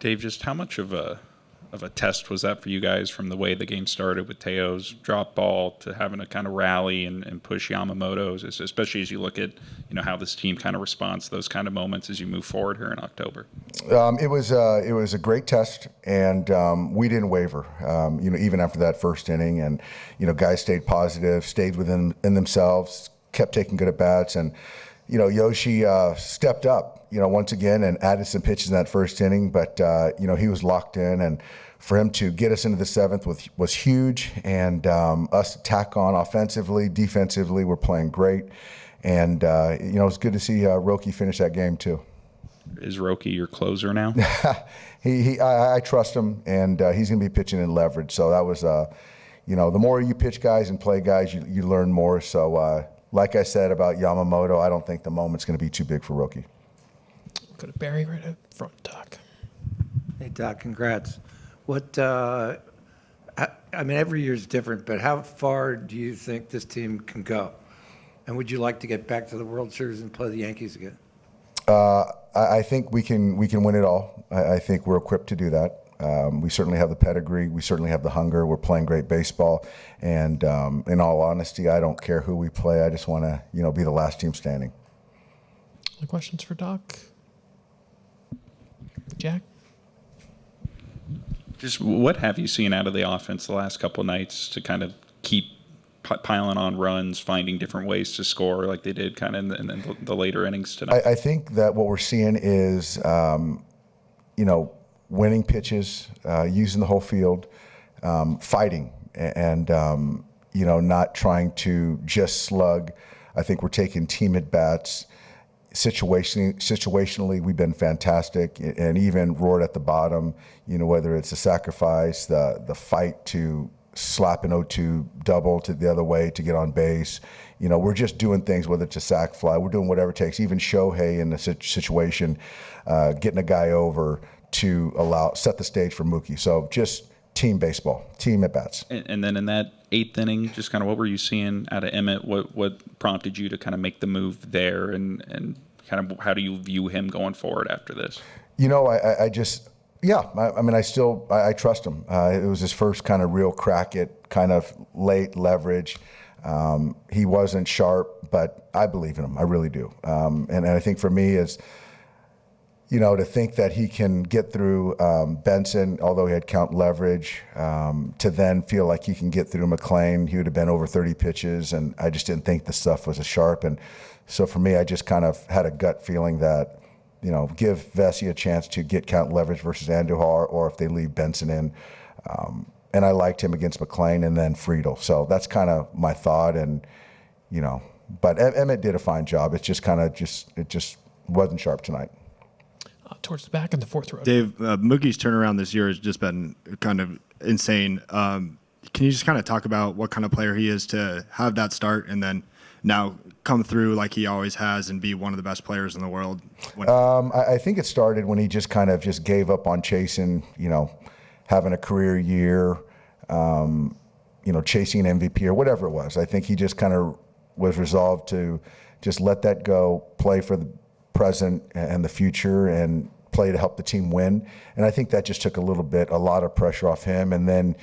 Dave, just how much of a test was that for you guys from the way the game started with Teo's drop ball to having to kind of rally and push Yamamoto's, especially as you look at how this team kind of responds to those kind of moments as you move forward here in October? It was a great test, and we didn't waver. Even after that first inning, and guys stayed positive, stayed within themselves, kept taking good at bats, and Yoshi stepped up, once again and added some pitches in that first inning. But, he was locked in, and for him to get us into the seventh was huge. And us to tack on offensively, defensively, we're playing great. And, it was good to see Roki finish that game too. Is Roki your closer now? I trust him, and he's going to be pitching in leverage. So that was, the more you pitch guys and play guys, you learn more. So, like I said about Yamamoto, I don't think the moment's going to be too big for Roki. Go to Barry right up front, Doc. Hey, Doc, congrats. Every year is different, but how far do you think this team can go? And would you like to get back to the World Series and play the Yankees again? I think we can win it all. I think we're equipped to do that. We certainly have the pedigree. We certainly have the hunger. We're playing great baseball. And in all honesty, I don't care who we play. I just want to, be the last team standing. Any questions for Doc? Jack? Just what have you seen out of the offense the last couple of nights to kind of keep piling on runs, finding different ways to score like they did kind of in the later innings tonight? I think that what we're seeing is, winning pitches, using the whole field, fighting, and not trying to just slug. I think we're taking team at bats. Situationally, we've been fantastic, and even Rortvedt at the bottom. Whether it's a sacrifice, the fight to slap an 0-2 double to the other way to get on base. We're just doing things, whether it's a sac fly, we're doing whatever it takes. Even Shohei in the situation, getting a guy over to set the stage for Mookie. So just team baseball, team at bats. And then in that eighth inning, just kind of what were you seeing out of Emmett? What prompted you to kind of make the move there, and kind of how do you view him going forward after this? I trust him. It was his first kind of real crack at kind of late leverage. He wasn't sharp, but I believe in him. I really do. And I think for me is, to think that he can get through Benson, although he had count leverage, to then feel like he can get through McLean. He would have been over 30 pitches, and I just didn't think the stuff was as sharp. And so for me, I just kind of had a gut feeling that, give Vesey a chance to get count leverage versus Andujar, or if they leave Benson in. And I liked him against McLean and then Friedel. So that's kind of my thought. And, but Emmett did a fine job. It's just it just wasn't sharp tonight. Towards the back in the fourth row. Dave, Mookie's turnaround this year has just been kind of insane. Can you just kind of talk about what kind of player he is to have that start and then now come through like he always has and be one of the best players in the world? I think it started when he just kind of just gave up on chasing, having a career year, chasing an MVP or whatever it was. I think he just kind of was resolved to just let that go, play for the present and the future, and play to help the team win. And I think that just took a lot of pressure off him. And then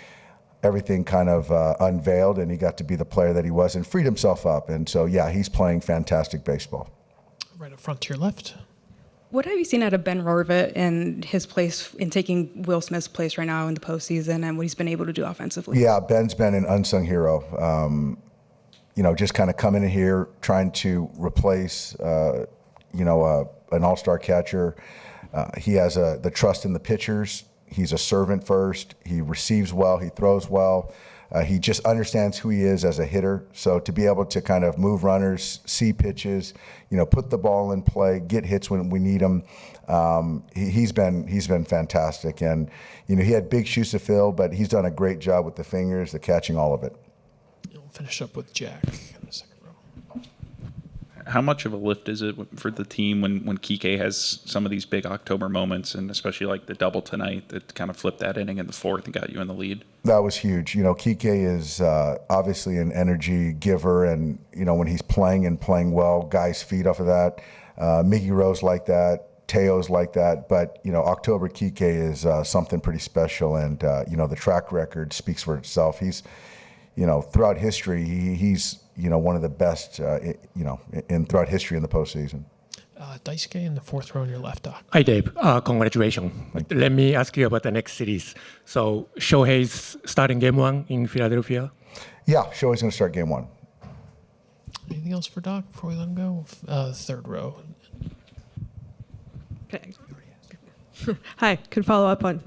everything kind of unveiled, and he got to be the player that he was and freed himself up. And so, yeah, he's playing fantastic baseball. Right up front to your left. What have you seen out of Ben Rortvedt and his place in taking Will Smith's place right now in the postseason, and what he's been able to do offensively? Yeah, Ben's been an unsung hero. Just kind of coming in here, trying to replace, an all-star catcher. He has the trust in the pitchers. He's a servant first. He receives well. He throws well. He just understands who he is as a hitter. So to be able to kind of move runners, see pitches, put the ball in play, get hits when we need them, he's been fantastic. And he had big shoes to fill, but he's done a great job with the fingers, the catching, all of it. We'll finish up with Jack in the second row. How much of a lift is it for the team when Kiké has some of these big October moments, and especially like the double tonight that kind of flipped that inning in the fourth and got you in the lead? That was huge. Kiké is obviously an energy giver, and when he's playing and playing well, guys feed off of that. Miggy Rose like that. Teo's like that, but October Kiké is something pretty special, and the track record speaks for itself. He's, throughout history, he's one of the best, throughout history in the postseason. Daisuke in the fourth row on your left, Doc. Hi, Dave. Congratulations. Let me ask you about the next series. So Shohei's starting game 1 in Philadelphia? Yeah, Shohei's going to start game 1. Anything else for Doc before we let him go? Third row. Okay. Hi, could follow up on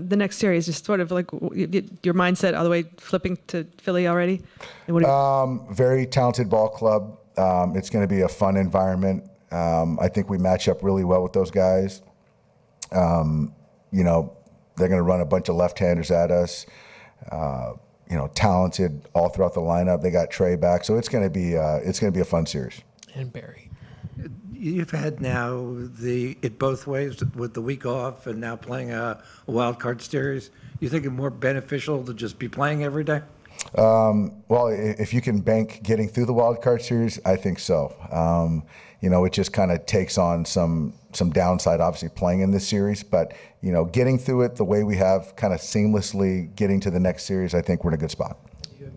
the next series, just sort of like your mindset all the way flipping to Philly already? Very talented ball club. It's going to be a fun environment. I think we match up really well with those guys. They're going to run a bunch of left-handers at us. Talented all throughout the lineup. They got Trey back, so it's going to be a fun series. And Barry. You've had now it both ways with the week off and now playing a wild card series. You think it's more beneficial to just be playing every day? Well, if you can bank getting through the wild card series, I think so. It just kind of takes on some downside, obviously, playing in this series. But, getting through it the way we have, kind of seamlessly getting to the next series, I think we're in a good spot.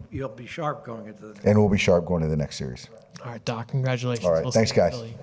You'll be sharp going into the next. And we'll be sharp going to the next series. All right, Doc, congratulations. All right, We'll thanks, see you in guys. Philly.